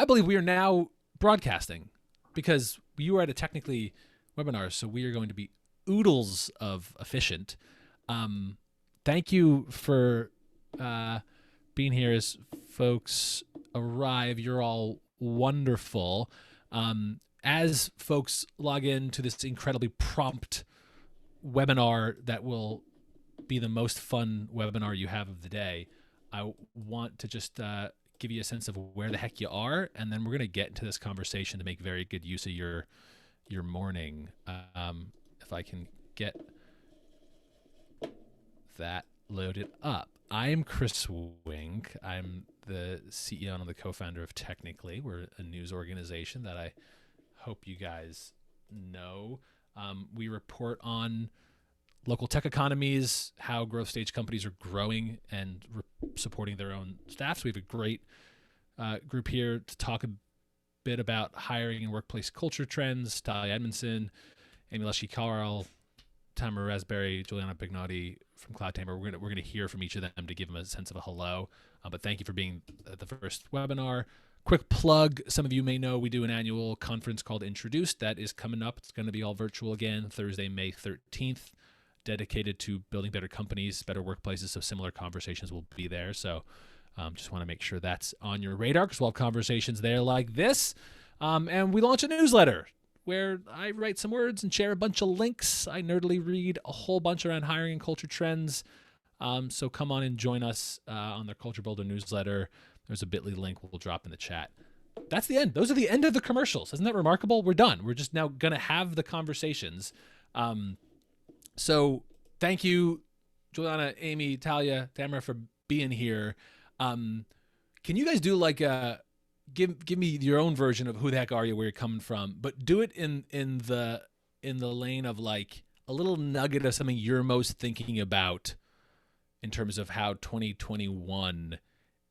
I believe we are now broadcasting because you are at a technically webinar, so we are going to be oodles of efficient. Thank you for being here as folks arrive. You're all wonderful. As folks log in to this incredibly prompt webinar that will be the most fun webinar you have of the day, I want to just give you a sense of where the heck you are, and then we're going to get into this conversation to make very good use of your morning. If I can get that loaded up. I am Chris Wink. I'm the CEO and the co-founder of Technically. We're a news organization that I hope you guys know. We report on local tech economies, how growth stage companies are growing and supporting their own staff. So we have a great group here to talk a bit about hiring and workplace culture trends. Talia Edmundson, Amy Leschke-Kahle, Tamara, Rasberry, Juliana Pignotti from Cloud Tamer. We're gonna hear from each of them to give them a sense of a hello. But thank you for being at the first webinar. Quick plug, some of you may know we do an annual conference called Introduced that is coming up. It's going to be all virtual again, Thursday, May 13th, dedicated to building better companies, better workplaces, so similar conversations will be there. So just want to make sure that's on your radar because we'll have conversations there like this. And we launch a newsletter where I write some words and share a bunch of links. I nerdily read a whole bunch around hiring and culture trends. So come on and join us on the Culture Builder newsletter. There's a bit.ly link we'll drop in the chat. That's the end. Those are the end of the commercials. Isn't that remarkable? We're done. We're just now going to have the conversations. So thank you, Juliana, Amy, Talia, Tamara, for being here. Can you guys do like give me your own version of who the heck are you, where you're coming from, but do it in the lane of like a little nugget of something you're most thinking about in terms of how 2021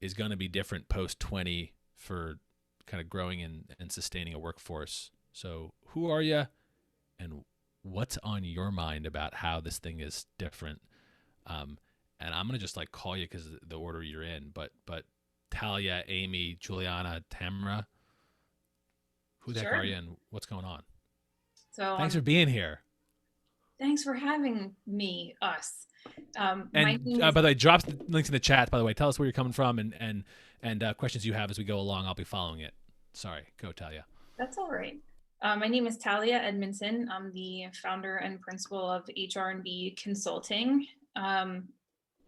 is going to be different post 20 for kind of growing and sustaining a workforce. So who are you and what's on your mind about how this thing is different? And I'm going to just like call you because the order you're in, but Talia, Amy, Juliana, Tamara, who the heck are you and what's going on? So thanks for being here. Thanks for having me, us. And by the way, drop the links in the chat, by the way. Tell us where you're coming from and questions you have as we go along. I'll be following it. Sorry. Go, Talia. That's all right. My name is Talia Edmundson. I'm the founder and principal of HRnB Consulting,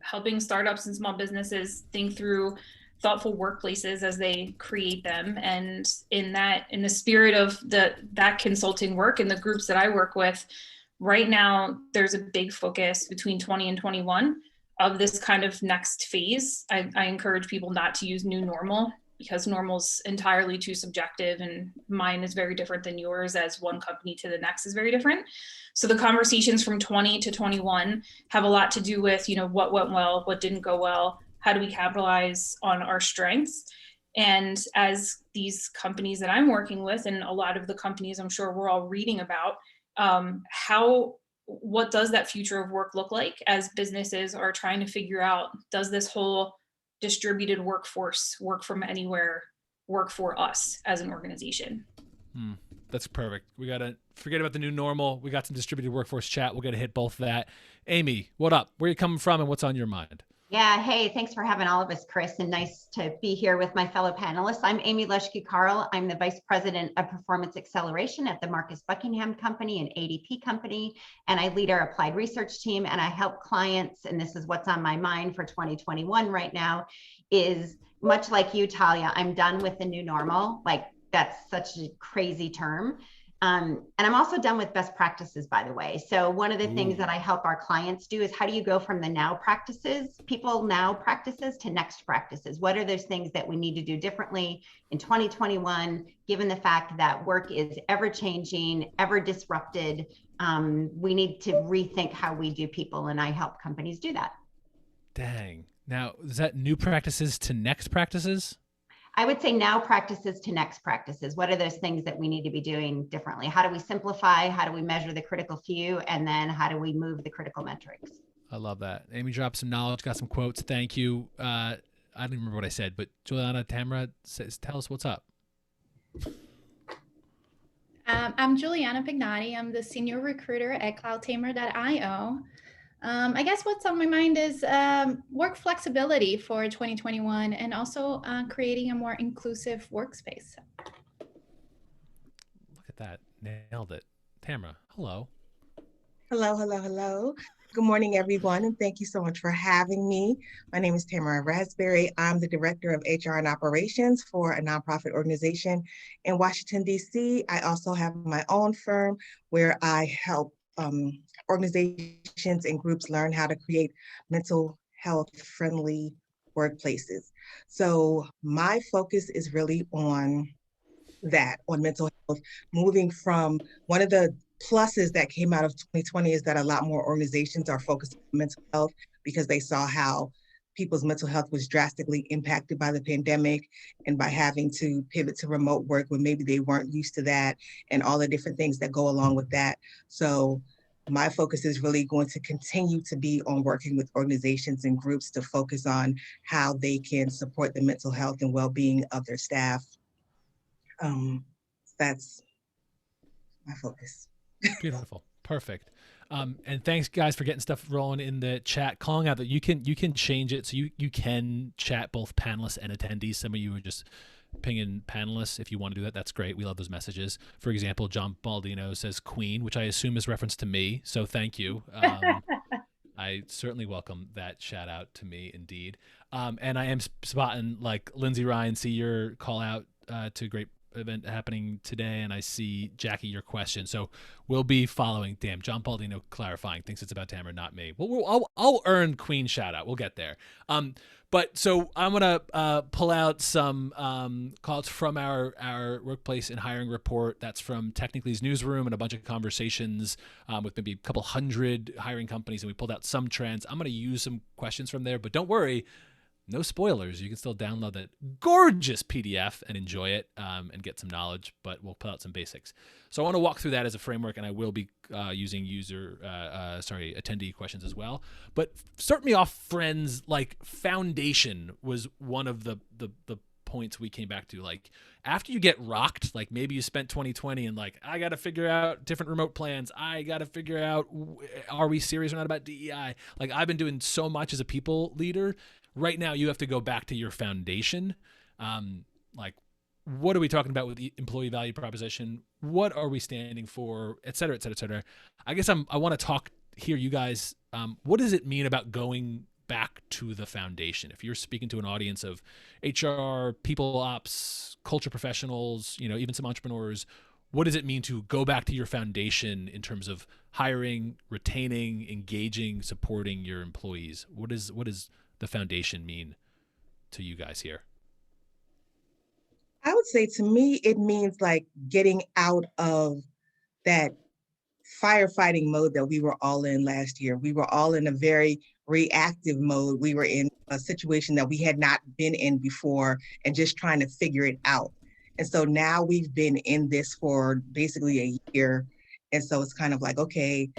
helping startups and small businesses think through thoughtful workplaces as they create them. And in the spirit of that consulting work and the groups that I work with, right now, there's a big focus between 20 and 21 of this kind of next phase. I encourage people not to use new normal because normal's entirely too subjective and mine is very different than yours, as one company to the next is very different. So the conversations from 20 to 21 have a lot to do with, what went well, what didn't go well, how do we capitalize on our strengths? And as these companies that I'm working with, and a lot of the companies I'm sure we're all reading about, what does that future of work look like as businesses are trying to figure out, does this whole distributed workforce, work from anywhere, work for us as an organization? That's perfect. We got to forget about the new normal. We got some distributed workforce chat. We're going to hit both of that. Amy, what up? Where are you coming from and what's on your mind? Yeah, hey, thanks for having all of us, Chris, and nice to be here with my fellow panelists. I'm Amy Leschke-Kahle. I'm the Vice President of Performance Acceleration at the Marcus Buckingham Company, an ADP company, and I lead our applied research team, and I help clients, and this is what's on my mind for 2021 right now, is much like you, Talia, I'm done with the new normal. Like, that's such a crazy term. And I'm also done with best practices, by the way. So one of the things that I help our clients do is how do you go from the now practices, to next practices? What are those things that we need to do differently in 2021, given the fact that work is ever changing, ever disrupted? We need to rethink how we do people, and I help companies do that. Dang. Now, is that new practices to next practices? I would say now practices to next practices. What are those things that we need to be doing differently? How do we simplify? How do we measure the critical few? And then how do we move the critical metrics? I love that. Amy dropped some knowledge, got some quotes. Thank you. I don't even remember what I said, but Juliana, Tamara, tell us what's up. I'm Juliana Pignotti. I'm the senior recruiter at cloudtamer.io. I guess what's on my mind is work flexibility for 2021 and also creating a more inclusive workspace. Look at that. Nailed it. Tamara, hello. Hello, hello, hello. Good morning, everyone, and thank you so much for having me. My name is Tamara Rasberry. I'm the Director of HR and Operations for a nonprofit organization in Washington, D.C. I also have my own firm where I help organizations and groups learn how to create mental health friendly workplaces. So my focus is really on mental health, moving from one of the pluses that came out of 2020 is that a lot more organizations are focused on mental health because they saw how people's mental health was drastically impacted by the pandemic and by having to pivot to remote work when maybe they weren't used to that and all the different things that go along with that. So my focus is really going to continue to be on working with organizations and groups to focus on how they can support the mental health and well-being of their staff. That's my focus. Beautiful. Perfect. And thanks guys for getting stuff rolling in the chat, calling out that you can change it so you can chat both panelists and attendees. Some of you are just pinging panelists. If you want to do that, that's great. We love those messages. For example, John Baldino says Queen, which I assume is reference to me. So thank you. I certainly welcome that shout out to me indeed. And I am spotting like Lindsay Ryan, see your call out to great event happening today, and I see Jackie your question, so we'll be following. Damn, John Baldino clarifying thinks it's about Tamara, not me. Well, I'll earn Queen shout out. We'll get there. But so I'm gonna pull out some calls from our workplace and hiring report. That's from Technically's newsroom and a bunch of conversations with maybe a couple hundred hiring companies, and we pulled out some trends. I'm gonna use some questions from there, but don't worry. No spoilers. You can still download that gorgeous PDF and enjoy it and get some knowledge, but we'll put out some basics. So I want to walk through that as a framework, and I will be using attendee questions as well. But start me off, friends, like foundation was one of the points we came back to. Like after you get rocked, like maybe you spent 2020 and like, I got to figure out different remote plans. I got to figure out, are we serious or not about DEI? Like I've been doing so much as a people leader. Right now, you have to go back to your foundation. Like, what are we talking about with the employee value proposition? What are we standing for, et cetera, et cetera, et cetera. I guess I want to hear you guys, what does it mean about going back to the foundation? If you're speaking to an audience of HR, people ops, culture professionals, even some entrepreneurs, what does it mean to go back to your foundation in terms of hiring, retaining, engaging, supporting your employees? What is the foundation mean to you guys here? I would say to me, it means like getting out of that firefighting mode that we were all in last year. We were all in a very reactive mode. We were in a situation that we had not been in before and just trying to figure it out. And so now we've been in this for basically a year. And so it's kind of like, okay,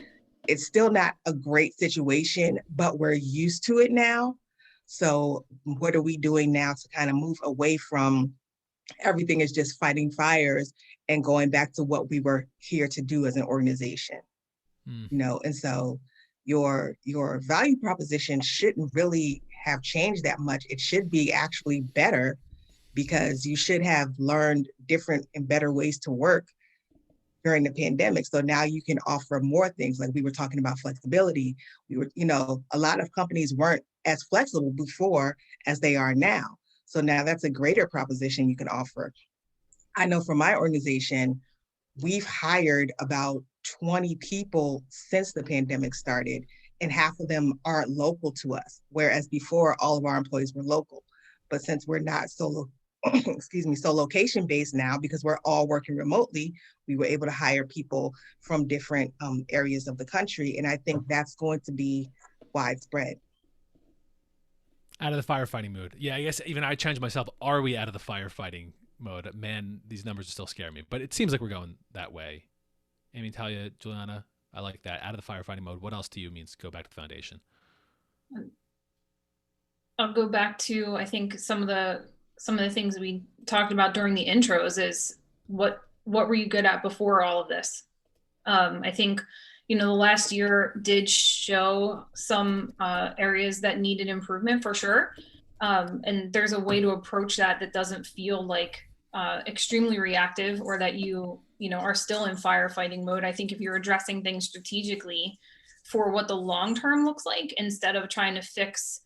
it's still not a great situation, but we're used to it now. So what are we doing now to kind of move away from everything is just fighting fires and going back to what we were here to do as an organization? And so your value proposition shouldn't really have changed that much. It should be actually better because you should have learned different and better ways to work during the pandemic. So now you can offer more things. Like we were talking about flexibility. A lot of companies weren't as flexible before as they are now. So now that's a greater proposition you can offer. I know for my organization, we've hired about 20 people since the pandemic started, and half of them aren't local to us, whereas before all of our employees were local. But since we're not so location-based now, because we're all working remotely, we were able to hire people from different areas of the country. And I think that's going to be widespread. Out of the firefighting mode. Yeah, I guess even I challenge myself, are we out of the firefighting mode? Man, these numbers still scare me, but it seems like we're going that way. Amy, Talia, Juliana, I like that. Out of the firefighting mode. What else to you means go back to the foundation? I'll go back to, I think some of the things we talked about during the intros is what were you good at before all of this? I think, you know, the last year did show some areas that needed improvement for sure. And there's a way to approach that that doesn't feel like extremely reactive, or that you know, are still in firefighting mode. I think if you're addressing things strategically for what the long term looks like, instead of trying to fix,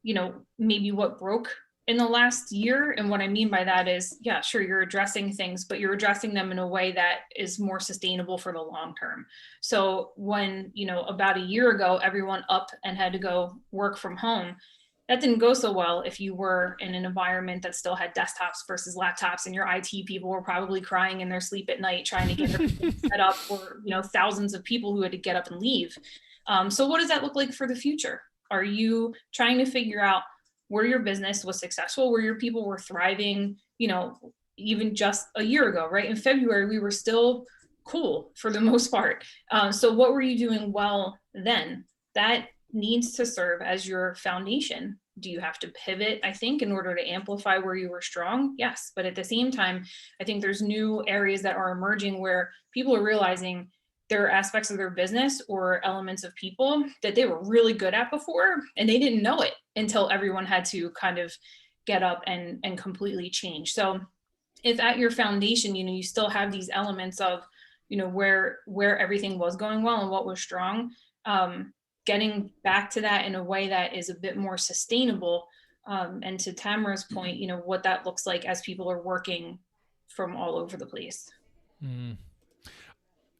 you know, maybe what broke in the last year. And what I mean by that is, yeah, sure, you're addressing things, but you're addressing them in a way that is more sustainable for the long term. So when, you know, about a year ago, everyone up and had to go work from home, that didn't go so well if you were in an environment that still had desktops versus laptops, and your IT people were probably crying in their sleep at night trying to get everything set up for, you know, thousands of people who had to get up and leave. So what does that look like for the future? Are you trying to figure out where your business was successful, where your people were thriving, you know, even just a year ago, right? In February, we were still cool for the most part. So what were you doing well then? That needs to serve as your foundation. Do you have to pivot, I think, in order to amplify where you were strong? Yes. But at the same time, I think there's new areas that are emerging where people are realizing there are aspects of their business or elements of people that they were really good at before, and they didn't know it until everyone had to kind of get up and completely change. So if at your foundation, you know, you still have these elements of, you know, where everything was going well and what was strong, getting back to that in a way that is a bit more sustainable. And to Tamara's point, you know, what that looks like as people are working from all over the place. Mm.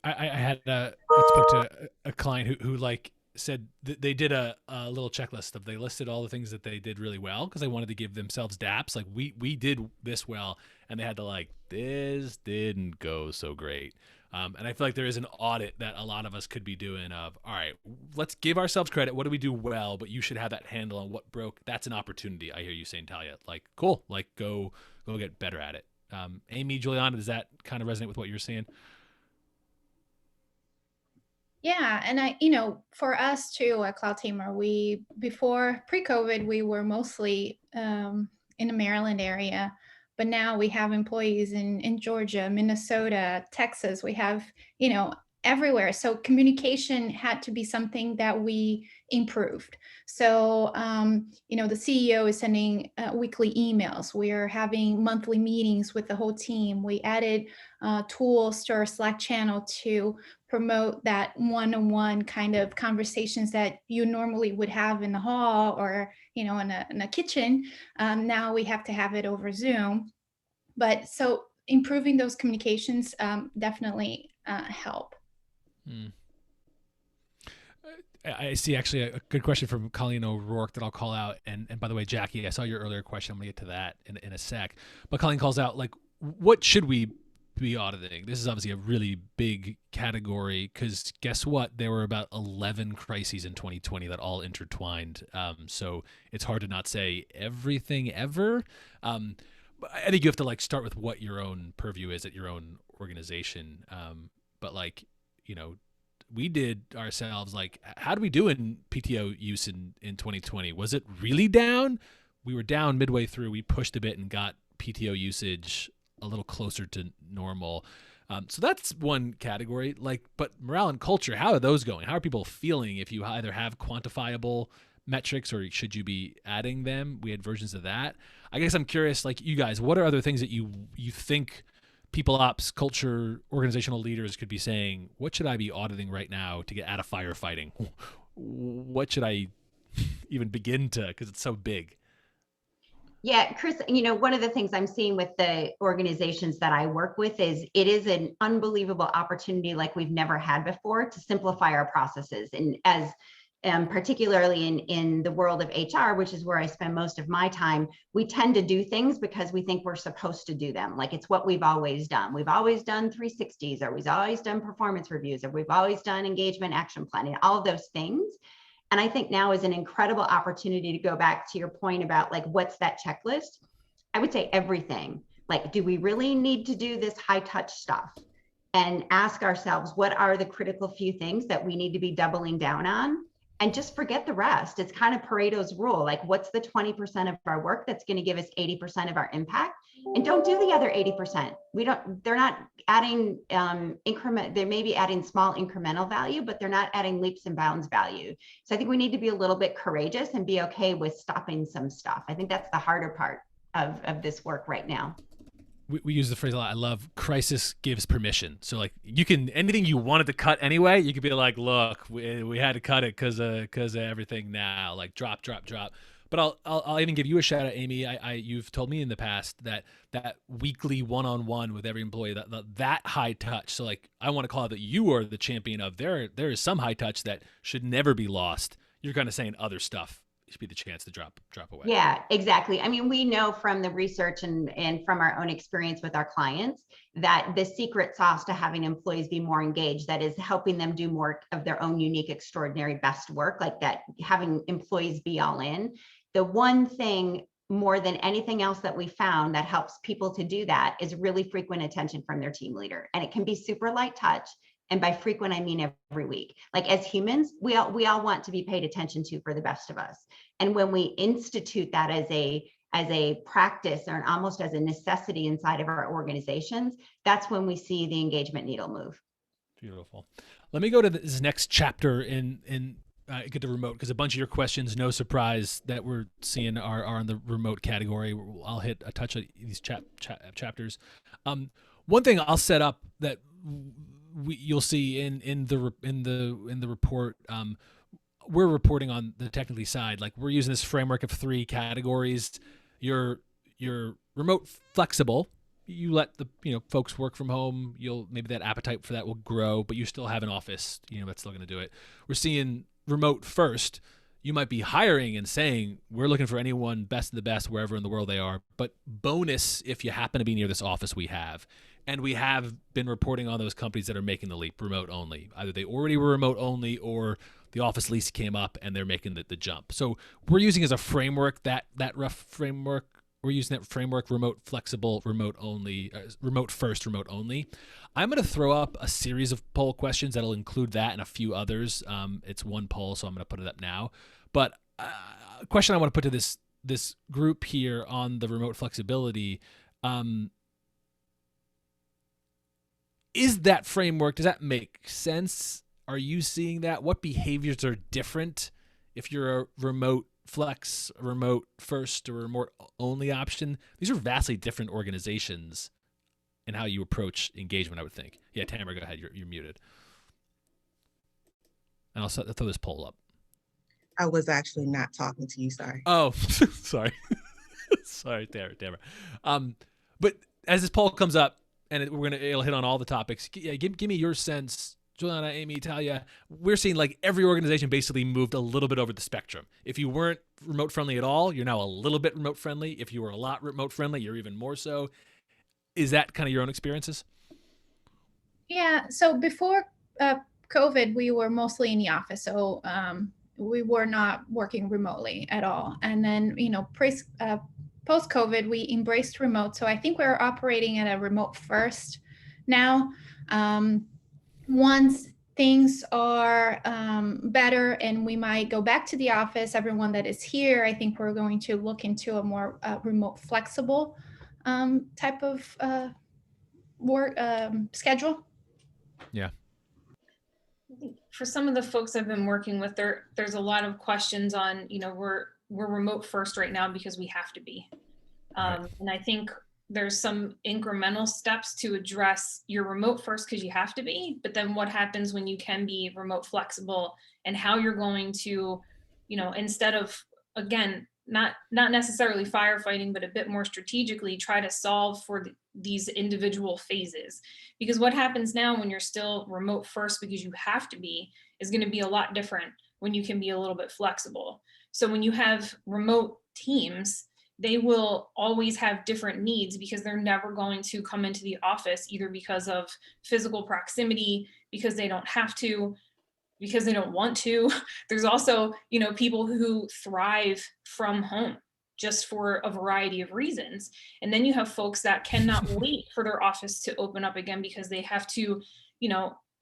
I spoke to a client who like said that they did a little checklist of, they listed all the things that they did really well because they wanted to give themselves daps. Like we did this well, and they had to like, this didn't go so great. And I feel like there is an audit that a lot of us could be doing of, all right, let's give ourselves credit. What do we do well? But you should have that handle on what broke. That's an opportunity. I hear you saying, Talia, like, cool, like go get better at it. Amy, Juliana, does that kind of resonate with what you're saying? Yeah, and I, you know, for us too at CloudTamer, before pre-COVID, we were mostly in the Maryland area, but now we have employees in Georgia, Minnesota, Texas. We have, you know, everywhere. So communication had to be something that we improved. So, you know, the CEO is sending weekly emails. We're having monthly meetings with the whole team. We added tools to our Slack channel to promote that one-on-one kind of conversations that you normally would have in the hall or, you know, in a kitchen. Now we have to have it over Zoom. But so improving those communications definitely help. I see actually a good question from Colleen O'Rourke that I'll call out. And by the way, Jackie, I saw your earlier question. I'm gonna get to that in a sec. But Colleen calls out, like, what should we be auditing? This is obviously a really big category because guess what? There were about 11 crises in 2020 that all intertwined. So it's hard to not say everything ever. But I think you have to like start with what your own purview is at your own organization. But like, you know, we did ourselves, like, how do we do in PTO use in 2020? Was it really down? We were down midway through. We pushed a bit and got PTO usage a little closer to normal. So that's one category. Like, but morale and culture, how are those going? How are people feeling if you either have quantifiable metrics or should you be adding them? We had versions of that. I guess I'm curious, like you guys, what are other things that you think people ops, culture, organizational leaders could be saying, what should I be auditing right now to get out of firefighting? What should I even begin to, because it's so big? Yeah, Chris, you know, one of the things I'm seeing with the organizations that I work with is it is an unbelievable opportunity like we've never had before to simplify our processes. And as particularly in the world of HR, which is where I spend most of my time, we tend to do things because we think we're supposed to do them. Like it's what we've always done. We've always done 360s, or we've always done performance reviews, or we've always done engagement action planning, all of those things. And I think now is an incredible opportunity to go back to your point about like, what's that checklist? I would say everything. Like, do we really need to do this high touch stuff? And ask ourselves, what are the critical few things that we need to be doubling down on? and just forget the rest. It's kind of Pareto's rule. Like, what's the 20% of our work that's going to give us 80% of our impact? And don't do the other 80%. They're not adding increment. They may be adding small incremental value, but they're not adding leaps and bounds value. So I think we need to be a little bit courageous and be okay with stopping some stuff. I think that's the harder part of this work right now. We use the phrase a lot. I love crisis gives permission. So like you can, anything you wanted to cut anyway, you could be like, look, we had to cut it because of everything now, like drop. But I'll even give you a shout out, Amy. You've told me in the past that weekly one-on-one with every employee, that high touch. So like I want to call it that you are the champion of there is some high touch that should never be lost. You're kind of saying other stuff should be the chance to drop away. Yeah, exactly. I mean, we know from the research and from our own experience with our clients that the secret sauce to having employees be more engaged, that is helping them do more of their own unique, extraordinary, best work, like that, having employees be all in. The one thing more than anything else that we found that helps people to do that is really frequent attention from their team leader. And it can be super light touch. And by frequent, I mean every week. Like as humans, we all want to be paid attention to for the best of us. And when we institute that as a practice or almost as a necessity inside of our organizations, that's when we see the engagement needle move. Beautiful. Let me go to this next chapter in get the remote, because a bunch of your questions, no surprise that we're seeing are in the remote category. I'll hit a touch of these chapters. One thing I'll set up that you'll see in the report. We're reporting on the technically side. Like we're using this framework of 3 categories. You're remote flexible. You let the folks work from home. Maybe that appetite for that will grow, but you still have an office. That's still going to do it. We're seeing remote first. You might be hiring and saying we're looking for anyone best of the best wherever in the world they are. But bonus if you happen to be near this office we have. And we have been reporting on those companies that are making the leap remote only. Either they already were remote only or the office lease came up and they're making the jump. So we're using as a framework that rough framework. We're using that framework, remote flexible, remote only, remote first, remote only. I'm going to throw up a series of poll questions that'll include that and a few others. It's one poll, so I'm going to put it up now. But a question I want to put to this group here on the remote flexibility, is that framework, does that make sense? Are you seeing that? What behaviors are different if you're a remote flex, remote first, or remote only option? These are vastly different organizations in how you approach engagement, I would think. Yeah, Tamara, go ahead. You're muted. And I'll throw this poll up. I was actually not talking to you, sorry. Oh, sorry. Sorry, Tamara. But as this poll comes up, and it'll hit on all the topics. Yeah, give me your sense, Juliana, Amy, Talia. We're seeing like every organization basically moved a little bit over the spectrum. If you weren't remote friendly at all, you're now a little bit remote friendly. If you were a lot remote friendly, you're even more so. Is that kind of your own experiences? Yeah. So before COVID, we were mostly in the office. So we were not working remotely at all. And then, post-COVID, we embraced remote. So I think we're operating at a remote first now. Once things are better and we might go back to the office, everyone that is here, I think we're going to look into a more remote flexible type of work schedule. Yeah. For some of the folks I've been working with, there's a lot of questions on, we're remote first right now because we have to be. Right. And I think there's some incremental steps to address your remote first because you have to be, but then what happens when you can be remote flexible and how you're going to, instead of, again, not necessarily firefighting, but a bit more strategically try to solve for these individual phases. Because what happens now when you're still remote first because you have to be is going to be a lot different when you can be a little bit flexible. So when you have remote teams, they will always have different needs because they're never going to come into the office either because of physical proximity, because they don't have to, because they don't want to. There's also, people who thrive from home just for a variety of reasons. And then you have folks that cannot wait for their office to open up again because they have to,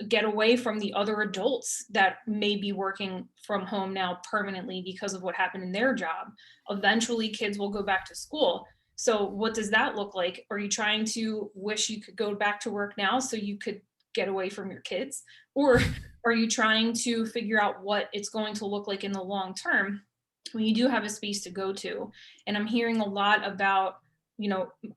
get away from the other adults that may be working from home now permanently because of what happened in their job. Eventually kids will go back to school. So what does that look like? Are you trying to wish you could go back to work now so you could get away from your kids? Or are you trying to figure out what it's going to look like in the long term when you do have a space to go to? And I'm hearing a lot about,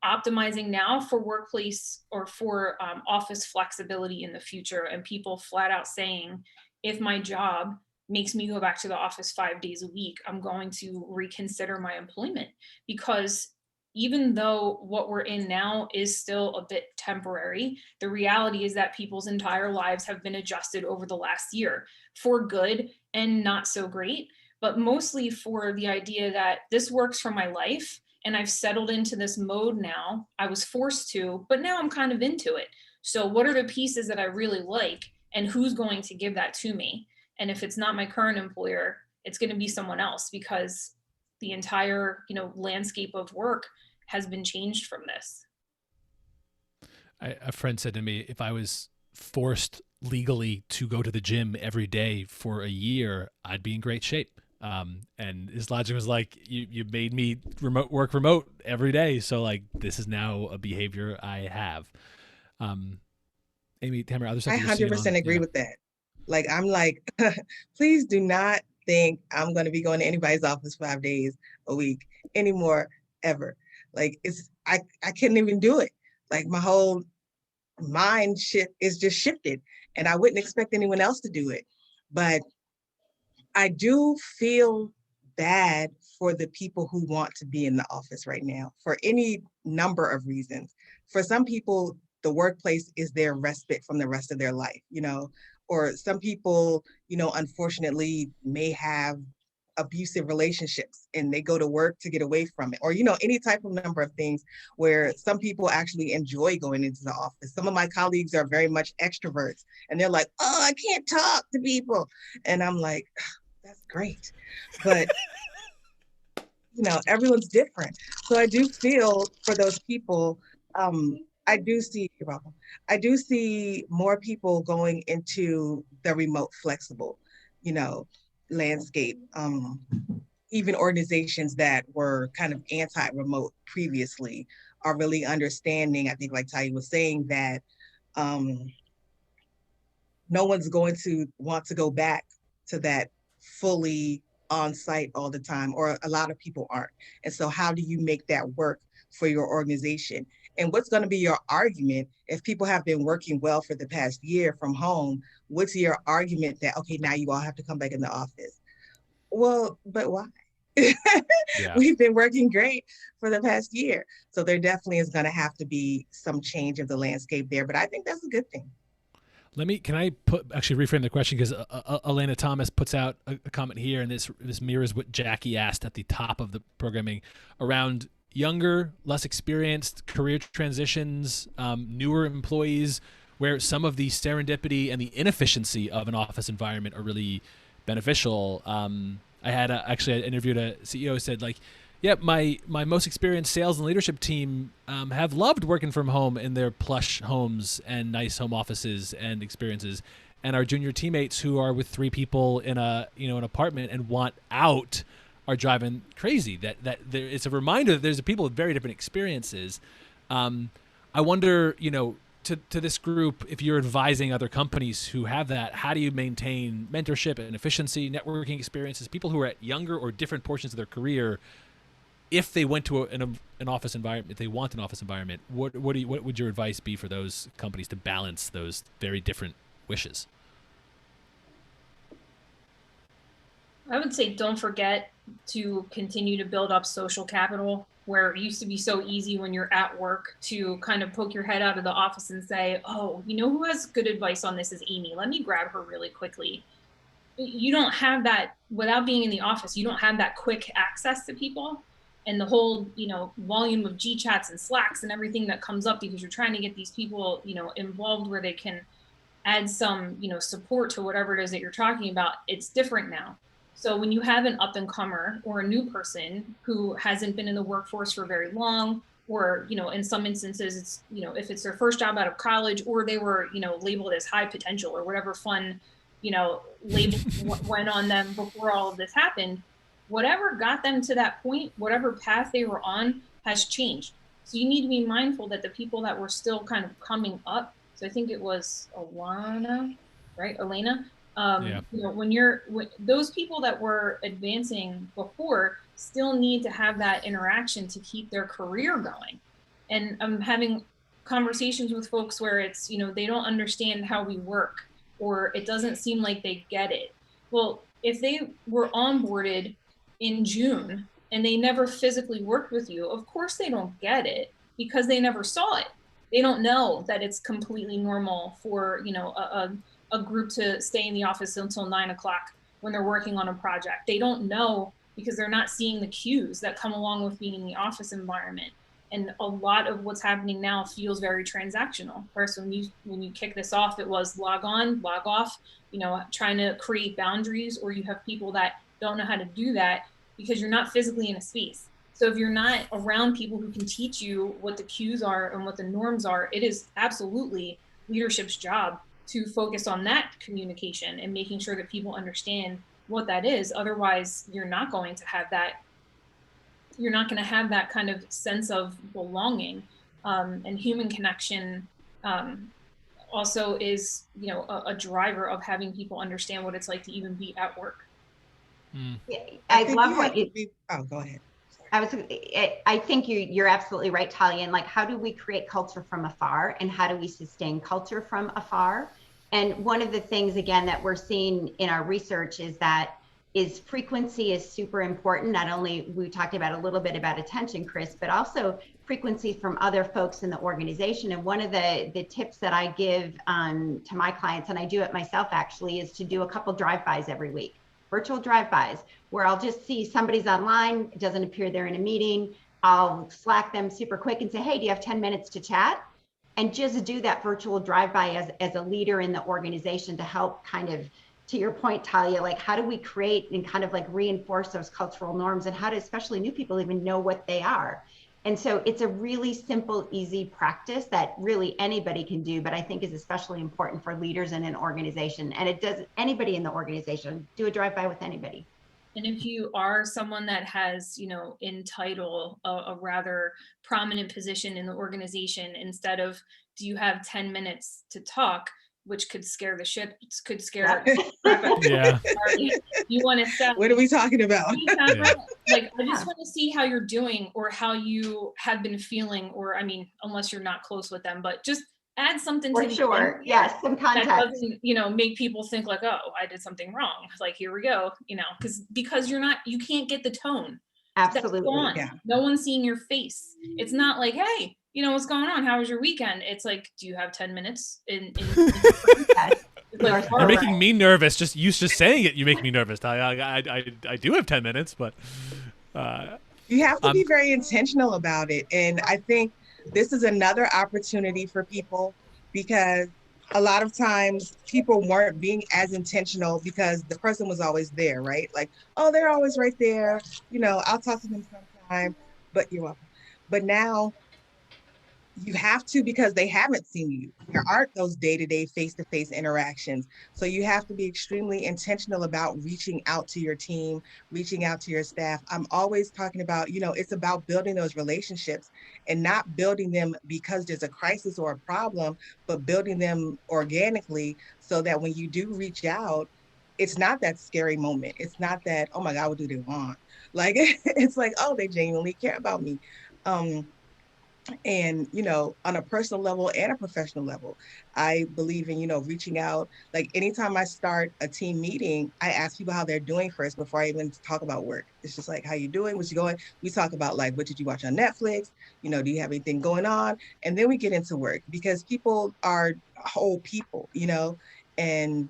optimizing now for workplace or for office flexibility in the future, and people flat out saying, if my job makes me go back to the office 5 days a week, I'm going to reconsider my employment. Because even though what we're in now is still a bit temporary, the reality is that people's entire lives have been adjusted over the last year for good and not so great, but mostly for the idea that this works for my life and I've settled into this mode now. I was forced to, but now I'm kind of into it. So what are the pieces that I really like, and who's going to give that to me? And if it's not my current employer, it's going to be someone else, because the entire, landscape of work has been changed from this. A friend said to me, if I was forced legally to go to the gym every day for a year, I'd be in great shape. And his logic was like, you made me work remote every day. So like, this is now a behavior I have. Amy, Tamara, other stuff I 100% agree with that. Like, I'm like, please do not think I'm going to be going to anybody's office 5 days a week anymore, ever. Like, I couldn't even do it. Like, my whole mind is just shifted, and I wouldn't expect anyone else to do it. But I do feel bad for the people who want to be in the office right now for any number of reasons. For some people, the workplace is their respite from the rest of their life, or some people, unfortunately may have abusive relationships and they go to work to get away from it, or, any type of number of things where some people actually enjoy going into the office. Some of my colleagues are very much extroverts and they're like, oh, I can't talk to people. And I'm like, that's great. But, everyone's different. So I do feel for those people, I do see more people going into the remote flexible, landscape. Even organizations that were kind of anti-remote previously are really understanding, I think like Talia was saying, that no one's going to want to go back to that fully on site all the time, or a lot of people aren't. And so how do you make that work for your organization? And what's going to be your argument if people have been working well for the past year from home? What's your argument that, okay, now you all have to come back in the office? Well, but why? Yeah. We've been working great for the past year. So there definitely is going to have to be some change of the landscape there, but I think that's a good thing. Can I actually reframe the question, because Elena Thomas puts out a comment here, and this mirrors what Jackie asked at the top of the programming around younger, less experienced career transitions, newer employees, where some of the serendipity and the inefficiency of an office environment are really beneficial. I had interviewed a CEO who said, like, yeah, my most experienced sales and leadership team have loved working from home in their plush homes and nice home offices and experiences, and our junior teammates who are with 3 people in an apartment and want out are driving crazy. That it's a reminder that there's people with very different experiences. I wonder, to this group, if you're advising other companies who have that, how do you maintain mentorship and efficiency, networking experiences, people who are at younger or different portions of their career, if they went to an office environment, if they want an office environment, what would your advice be for those companies to balance those very different wishes? I would say don't forget to continue to build up social capital, where it used to be so easy when you're at work to kind of poke your head out of the office and say, oh, who has good advice on this is Amy. Let me grab her really quickly. You don't have that without being in the office. You don't have that quick access to people, and the whole, volume of G-chats and Slacks and everything that comes up, because you're trying to get these people, involved where they can add some, support to whatever it is that you're talking about. It's different now. So when you have an up and comer or a new person who hasn't been in the workforce for very long, or, you know, in some instances, it's, you know, if it's their first job out of college, or they were, you know, labeled as high potential or whatever fun, you know, label went on them before all of this happened, whatever got them to that point, whatever path they were on has changed. So you need to be mindful that the people that were still kind of coming up, so I think it was Alana, right? Elena. Yeah. You know, when those people that were advancing before still need to have that interaction to keep their career going. And I'm having conversations with folks where it's, you know, they don't understand how we work, or it doesn't seem like they get it. Well, if they were onboarded in June and they never physically worked with you, of course they don't get it, because they never saw it. They don't know that it's completely normal for, you know, a group to stay in the office until 9 o'clock when they're working on a project. They don't know because they're not seeing the cues that come along with being in the office environment. And a lot of what's happening now feels very transactional. First, when you kick this off, it was log on, log off, you know, trying to create boundaries, or you have people that don't know how to do that because you're not physically in a space. So if you're not around people who can teach you what the cues are and what the norms are, it is absolutely leadership's job to focus on that communication and making sure that people understand what that is. Otherwise, you're not going to have that kind of sense of belonging. And human connection also is, you know, a driver of having people understand what it's like to even be at work. Yeah, I love what you. Oh, go ahead. I think you're absolutely right, Talia. And like, how do we create culture from afar, and how do we sustain culture from afar? And one of the things, again, that we're seeing in our research is frequency is super important. Not only, we talked about a little bit about attention, Chris, but also frequency from other folks in the organization. And one of the tips that I give to my clients, and I do it myself actually, is to do a couple drive-bys every week. Virtual drive-bys, where I'll just see somebody's online, it doesn't appear they're in a meeting. I'll Slack them super quick and say, hey, do you have 10 minutes to chat? And just do that virtual drive-by as a leader in the organization to help kind of, to your point, Talia, like, how do we create and kind of like reinforce those cultural norms, and how do especially new people even know what they are? And so it's a really simple, easy practice that really anybody can do, but I think is especially important for leaders in an organization. And it does, anybody in the organization, do a drive-by with anybody. And if you are someone that has, you know, in title, a rather prominent position in the organization, instead of, do you have 10 minutes to talk, which could scare the shit, could scare. Yeah. You want to say, what are we talking about? Yeah. Like, I just want to see how you're doing, or how you have been feeling, or, I mean, unless you're not close with them, but just add something For to sure. Yes, some context. That doesn't, you know, make people think like, oh, I did something wrong. Like, here we go, you know, because you can't get the tone. Absolutely. Yeah. No one's seeing your face. It's not like, hey, you know, what's going on? How was your weekend? It's like, do you have 10 minutes? Like, you're making me nervous. Just saying it, you make me nervous. I do have 10 minutes, but you have to be very intentional about it. And I think this is another opportunity for people, because a lot of times people weren't being as intentional because the person was always there, right? Like, oh, they're always right there. You know, I'll talk to them sometime, but you're welcome. But now you have to, because they haven't seen you. There aren't those day-to-day face-to-face interactions. So you have to be extremely intentional about reaching out to your team, reaching out to your staff. I'm always talking about, you know, it's about building those relationships, and not building them because there's a crisis or a problem, but building them organically, so that when you do reach out, it's not that scary moment. It's not that, oh my God, what do they want? Like, it's like, oh, they genuinely care about me. And, you know, on a personal level and a professional level, I believe in, you know, reaching out. Like, anytime I start a team meeting, I ask people how they're doing first before I even talk about work. It's just like, how you doing? What's going? We talk about, like, what did you watch on Netflix? You know, do you have anything going on? And then we get into work, because people are whole people, you know, and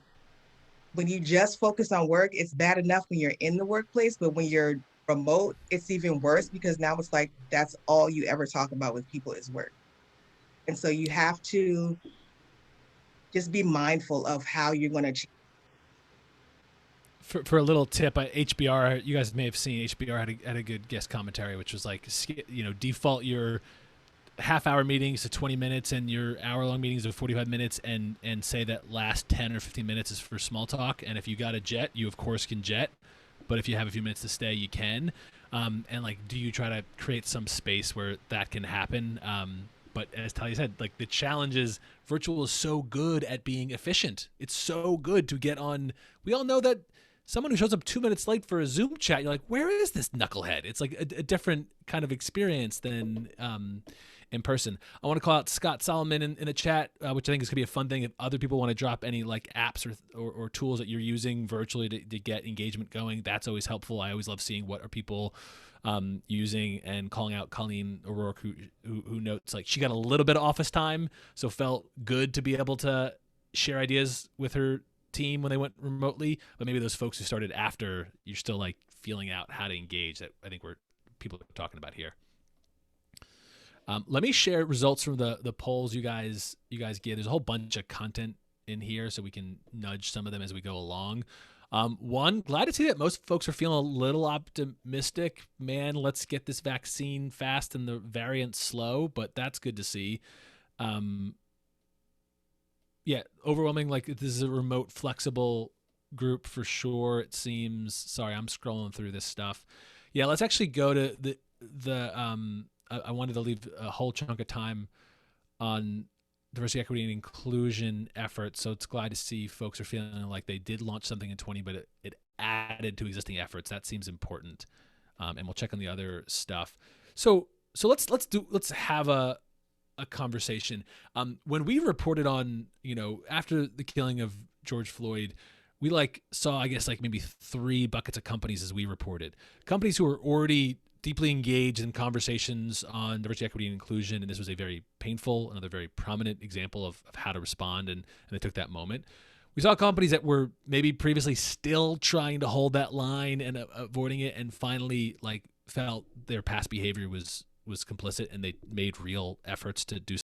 when you just focus on work, it's bad enough when you're in the workplace, but when you're remote, it's even worse, because now it's like, that's all you ever talk about with people is work. And so you have to just be mindful of how you're going to. For a little tip, HBR, you guys may have seen HBR had a good guest commentary, which was like, you know, default your half-hour meetings to 20 minutes and your hour-long meetings of 45 minutes, and say that last 10 or 15 minutes is for small talk. And if you got a jet, you of course can jet, but if you have a few minutes to stay, you can. And like, do you try to create some space where that can happen? But as Talia said, like, the challenge is virtual is so good at being efficient. It's so good to get on. We all know that someone who shows up 2 minutes late for a Zoom chat, you're like, where is this knucklehead? It's like a different kind of experience than in person. I want to call out Scott Solomon in the chat, which I think is going to be a fun thing. If other people want to drop any like apps or tools that you're using virtually to get engagement going, that's always helpful. I always love seeing what are people using, and calling out Colleen O'Rourke, who notes like she got a little bit of office time, so felt good to be able to share ideas with her team when they went remotely. But maybe those folks who started after, you're still like feeling out how to engage. That I think people are talking about here. Let me share results from the polls you guys give. There's a whole bunch of content in here, so we can nudge some of them as we go along. One, glad to see that most folks are feeling a little optimistic. Man, let's get this vaccine fast and the variant slow, but that's good to see. Yeah, overwhelming, like, this is a remote, flexible group for sure, it seems. Sorry, I'm scrolling through this stuff. Yeah, let's actually go to I wanted to leave a whole chunk of time on diversity, equity, and inclusion efforts. So it's glad to see folks are feeling like they did launch something in 20, but it added to existing efforts. That seems important. And we'll check on the other stuff. So let's have a conversation. When we reported on, after the killing of George Floyd, we saw, I guess, maybe 3 buckets of companies as we reported. Companies who were already deeply engaged in conversations on diversity, equity, and inclusion, and this was a very painful, another very prominent example of how to respond, and they took that moment. We saw companies that were maybe previously still trying to hold that line and avoiding it, and finally felt their past behavior was complicit, and they made real efforts to do